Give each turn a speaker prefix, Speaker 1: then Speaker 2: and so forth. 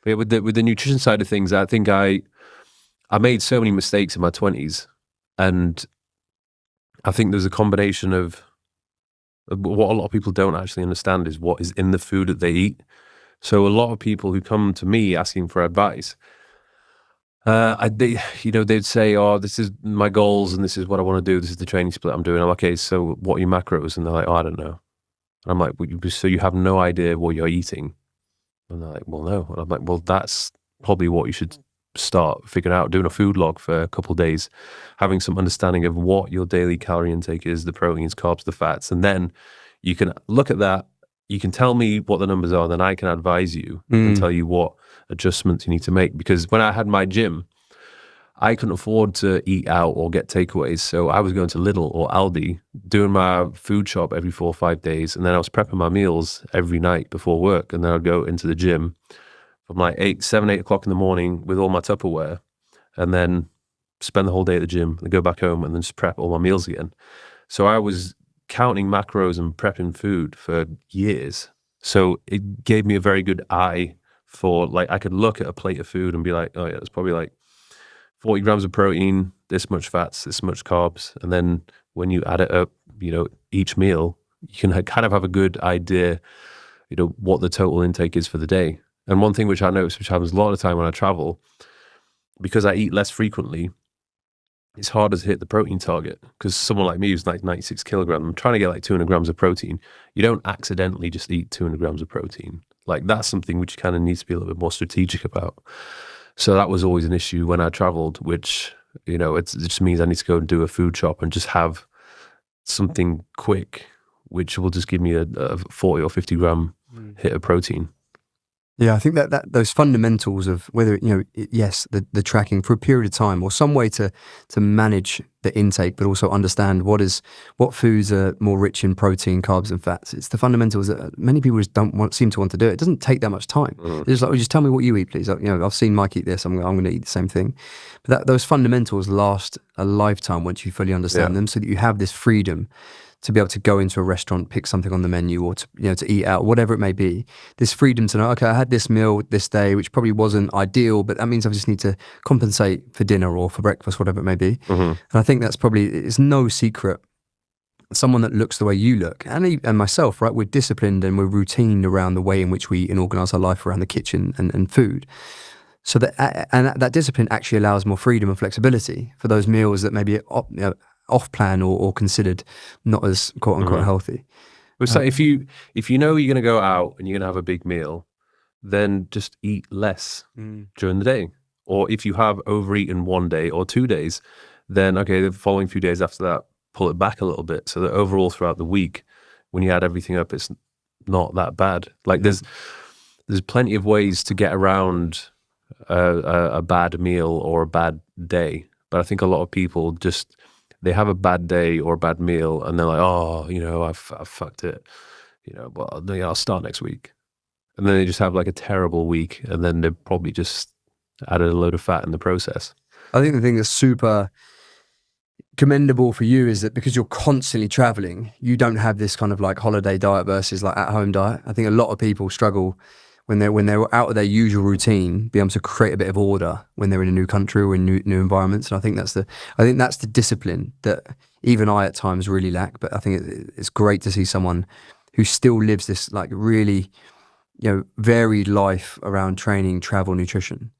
Speaker 1: But yeah, with the nutrition side of things, I think I made so many mistakes in my 20s, and I think there's a combination of what a lot of people don't actually understand is what is in the food that they eat. So a lot of people who come to me asking for advice, they'd say, "Oh, this is my goals, and this is what I want to do. This is the training split I'm doing." I'm like, "Okay, so what are your macros?" And they're like, "Oh, I don't know." And I'm like, "So you have no idea what you're eating?" And they're like, "Well, no." And I'm like, "Well, that's probably what you should start figuring out, doing a food log for a couple of days, having some understanding of what your daily calorie intake is, the proteins, carbs, the fats, and then you can look at that. You can tell me what the numbers are, then I can advise you and tell you what adjustments you need to make." Because when I had my gym, I couldn't afford to eat out or get takeaways. So I was going to Lidl or Aldi, doing my food shop every 4 or 5 days. And then I was prepping my meals every night before work. And then I'd go into the gym from like 7, 8 o'clock in the morning with all my Tupperware, and then spend the whole day at the gym and go back home and then just prep all my meals again. So I was counting macros and prepping food for years. So it gave me a very good eye for, like, I could look at a plate of food and be like, oh yeah, it's probably like 40 grams of protein, this much fats, this much carbs. And then when you add it up, each meal, you can kind of have a good idea, what the total intake is for the day. And one thing which I notice, which happens a lot of the time when I travel, because I eat less frequently, it's harder to hit the protein target. Because someone like me who's like 96 kilograms, I'm trying to get like 200 grams of protein. You don't accidentally just eat 200 grams of protein. Like, that's something which kind of needs to be a little bit more strategic about. So that was always an issue when I traveled, which, it just means I need to go and do a food shop and just have something quick, which will just give me a 40 or 50 gram hit of protein.
Speaker 2: Yeah, I think that those fundamentals of whether, yes, the tracking for a period of time, or some way to manage the intake, but also understand what foods are more rich in protein, carbs, and fats. It's the fundamentals that many people just seem to want to do. It doesn't take that much time. They're just like, just tell me what you eat, please. I've seen Mike eat this. I'm going to eat the same thing. But those fundamentals last a lifetime once you fully understand them, so that you have this freedom to be able to go into a restaurant, pick something on the menu, or to eat out, whatever it may be. This freedom to know, okay, I had this meal this day, which probably wasn't ideal, but that means I just need to compensate for dinner or for breakfast, whatever it may be. And I think that's it's no secret. Someone that looks the way you look, and myself, right? We're disciplined and we're routine around the way in which we eat and organise our life around the kitchen and food. So that discipline actually allows more freedom and flexibility for those meals that maybe off plan or considered not as quote unquote healthy.
Speaker 1: It's like if you know you're going to go out and you're going to have a big meal, then just eat less during the day. Or if you have overeaten 1 day or 2 days, then okay, the following few days after that, pull it back a little bit, so that overall throughout the week, when you add everything up, it's not that bad. Like there's plenty of ways to get around a bad meal or a bad day, but I think a lot of people they have a bad day or a bad meal and they're like, oh, I've fucked it, well, I'll start next week. And then they just have like a terrible week, and then they probably just added a load of fat in the process.
Speaker 2: I think the thing that's super commendable for you is that because you're constantly traveling, you don't have this kind of like holiday diet versus like at-home diet. I think a lot of people struggle when they're out of their usual routine, be able to create a bit of order when they're in a new country or in new environments. And I think that's the discipline that even I at times really lack. But I think it's great to see someone who still lives this like really, varied life around training, travel, nutrition.